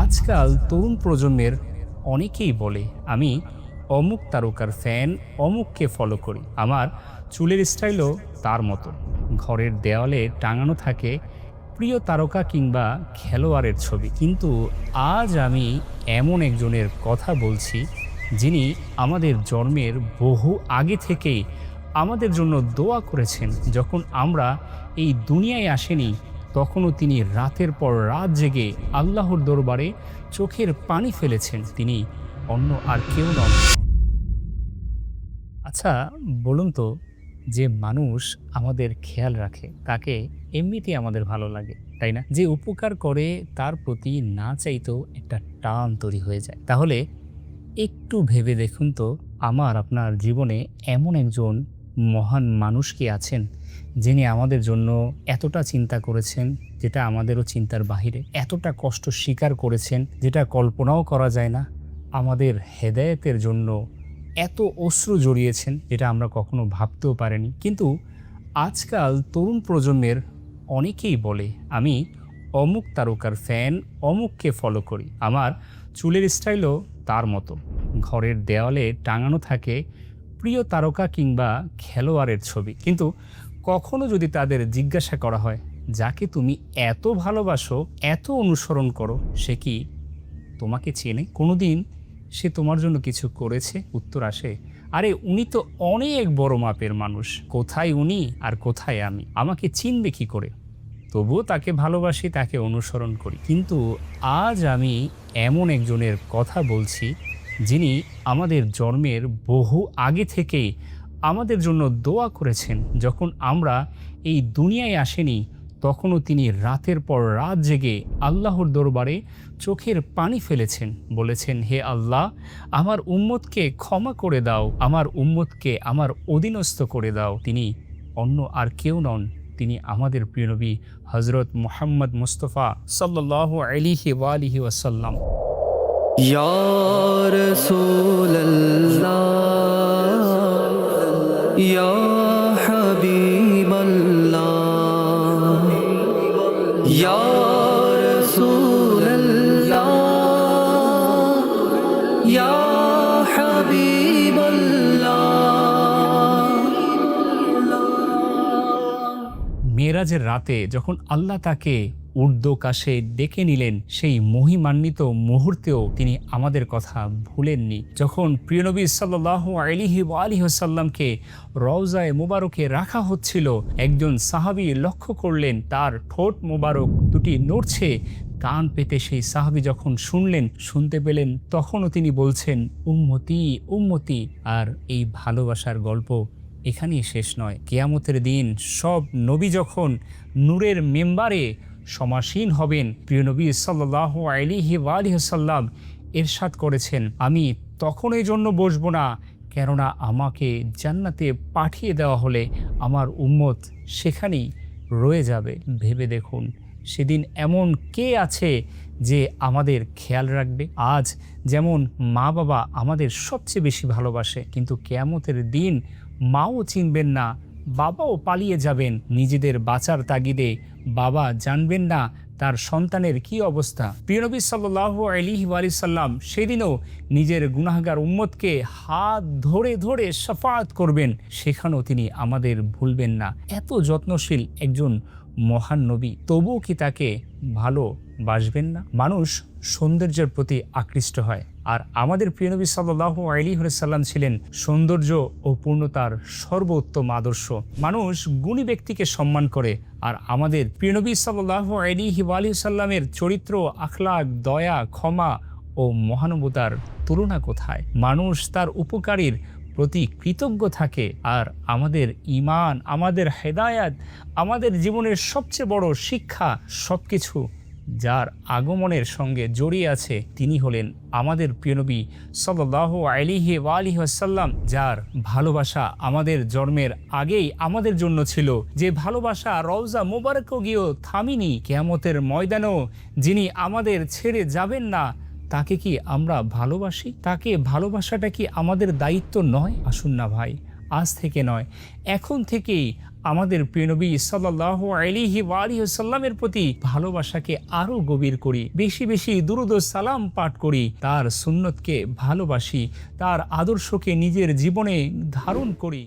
আজকাল তরুণ প্রজন্মের অনেকেই বলে আমি অমুক তারকার ফ্যান, অমুককে ফলো করি, আমার চুলের স্টাইলও তার মতো। ঘরের দেওয়ালে টাঙানো থাকে প্রিয় তারকা কিংবা খেলোয়াড়ের ছবি। কিন্তু আজ আমি এমন একজনের কথা বলছি যিনি আমাদের জন্মের বহু আগে থেকেই আমাদের জন্য দোয়া করেছেন। যখন আমরা এই দুনিয়ায় আসেনি তখনও তিনি রাতের পর রাত জেগে আল্লাহর দরবারে চোখের পানি ফেলেছেন। তিনি অন্য আর কেউ নন। আচ্ছা, বলুন তো, যে মানুষ আমাদের খেয়াল রাখে তাকে এমনিতেই আমাদের ভালো লাগে, তাই না? যে উপকার করে তার প্রতি না চাইতেও একটা টান তৈরি হয়ে যায়। তাহলে একটু ভেবে দেখুন তো, আমার আপনার জীবনে এমন একজন মহান মানুষ কি আছেন যিনি আমাদের জন্য এতটা চিন্তা করেছেন যেটা আমাদেরও চিন্তার বাহিরে, এতটা কষ্ট স্বীকার করেছেন যেটা কল্পনাও করা যায় না, আমাদের হেদায়েতের জন্য এত অশ্রু জড়িয়েছেন যেটা আমরা কখনো ভাবতেও পারিনি। কিন্তু আজকাল তরুণ প্রজন্মের অনেকেই বলে আমি অমুক তারকার ফ্যান, অমুককে ফলো করি, আমার চুলের স্টাইলও তার মতো। ঘরের দেওয়ালে টাঙানো থাকে প্রিয় তারকা কিংবা খেলোয়াড়ের ছবি। কিন্তু কখনো যদি তাদের জিজ্ঞাসা করা হয় যাকে তুমি এত ভালোবাসো, এত অনুসরণ করো, সে কি তোমাকে চেনে? কোনোদিন সে তোমার জন্য কিছু করেছে? উত্তর আসে, আরে উনি তো অনেক বড় মাপের মানুষ, কোথায় উনি আর কোথায় আমি, আমাকে চিনবে কি করে? তবুও তাকে ভালোবাসি, তাকে অনুসরণ করি। কিন্তু আজ আমি এমন একজনের কথা বলছি যিনি আমাদের জন্মের বহু আগে থেকেই আমাদের জন্য দোয়া করেছেন। যখন আমরা এই দুনিয়ায় আসেনি তখনও তিনি রাতের পর রাত জেগে আল্লাহর দরবারে চোখের পানি ফেলেছেন। বলেছেন, হে আল্লাহ, আমার উম্মতকে ক্ষমা করে দাও, আমার উম্মতকে আমার অধীনস্থ করে দাও। তিনি অন্য আর কেউ নন, তিনি আমাদের প্রিয় নবী হযরত মুহাম্মদ মুস্তাফা সাল্লাল্লাহু আলাইহি ওয়া আলিহি ওয়াসাল্লাম। या रसूल अल्लाह या हबीब अल्लाह या रसूल अल्लाह या हबीब अल्लाह। মেরাজের রাতে যখন আল্লাহ তাকে ঊর্ধ্বকাশে ডেকে নিলেন, সেই মহিমান্বিত মুহূর্তেও তিনি আমাদের কথা ভুলেননি। যখন প্রিয়নবী সাল্লাল্লাহু আলাইহি ওয়া আলিহি ওয়াসাল্লামকে রওজায়ে মুবারকে রাখা হচ্ছিল, একজন সাহাবী লক্ষ্য করলেন তার ঠোঁট মোবারক দুটি নড়ছে। কান পেতে সেই সাহাবী যখন শুনতে পেলেন, তখনও তিনি বলছেন, উম্মতি উম্মতি। আর এই ভালোবাসার গল্প এখানেই শেষ নয়। কিয়ামতের দিন সব নবী যখন নূরের মেম্বারে সমাসীন হবেন, প্রিয় নবী সাল্লাল্লাহু আলাইহি ওয়া আলিহি ওয়াসাল্লাম ইরশাদ করেছেন, আমি তখন এই জন্য বসবো না, কেননা আমাকে জান্নাতে পাঠিয়ে দেওয়া হলে আমার উম্মত সেখানেই রয়ে যাবে। ভেবে দেখুন, সেদিন এমন কে আছে যে আমাদের খেয়াল রাখবে? আজ যেমন মা বাবা আমাদের সবচেয়ে বেশি ভালোবাসে, কিন্তু কিয়ামতের দিন মাও চিনবেন না, বাবাও পালিয়ে যাবেন। নিজেদের বাঁচার তাগিদে বাবা জানবেন না তার সন্তানের কি অবস্থা। প্রিয় নবী সাল্লাল্লাহু আলাইহি ওয়া সাল্লাম সেদিনও নিজের গুনাহগার উম্মতকে হাত ধরে ধরে শাফাআত করবেন, সেখানেও তিনি আমাদের ভুলবেন না। এত যত্নশীল একজন মহান নবী, তবুও কি তাকে ভালোবাসবেন না? মানুষ সৌন্দর্যের প্রতি আকৃষ্ট হয়, আর আমাদের প্রিয় নবী সাল্লাল্লাহু আলাইহি ওয়াসাল্লাম ছিলেন সৌন্দর্য ও পূর্ণতার সর্বোত্তম আদর্শ। মানুষ গুণী ব্যক্তিকে সম্মান করে, আর আমাদের প্রিয় নবী সাল্লাল্লাহু আলাইহি ওয়াসাল্লামের চরিত্র, আখলাক, দয়া, ক্ষমা ও মহানুভবতার তুলনা কোথায়? মানুষ তার উপকারীর প্রতি কৃতজ্ঞ থাকে, আর আমাদের ঈমান, আমাদের হেদায়াত, আমাদের জীবনের সবচেয়ে বড় শিক্ষা, সবকিছু যার আগমনের সঙ্গে জড়িয়ে আছে তিনি হলেন আমাদের প্রিয় নবী সাল্লাল্লাহু আলাইহি ওয়া আলিহি ওয়াসাল্লাম, যার ভালোবাসা আমাদের জন্মের আগেই আমাদের জন্য ছিল, যে ভালোবাসা রওজা মুবারকে গিয়েও থামিনি। কিয়ামতের ময়দানেও যিনি আমাদের ছেড়ে যাবেন না, তাকে কি আমরা ভালোবাসি? তাকে ভালোবাসাটা কি আমাদের দায়িত্ব নয়? আসুন না ভাই, আজ থেকে নয়, এখন থেকেই আমাদের প্রিয় নবী সাল্লাল্লাহু আলাইহি ওয়া আলিহি ওয়াসাল্লামের প্রতি ভালোবাসাকে আরও গভীর করি, বেশি বেশি দুরূদ ও সালাম পাঠ করি, তার সুন্নতকে ভালোবাসি, তার আদর্শকে নিজের জীবনে ধারণ করি।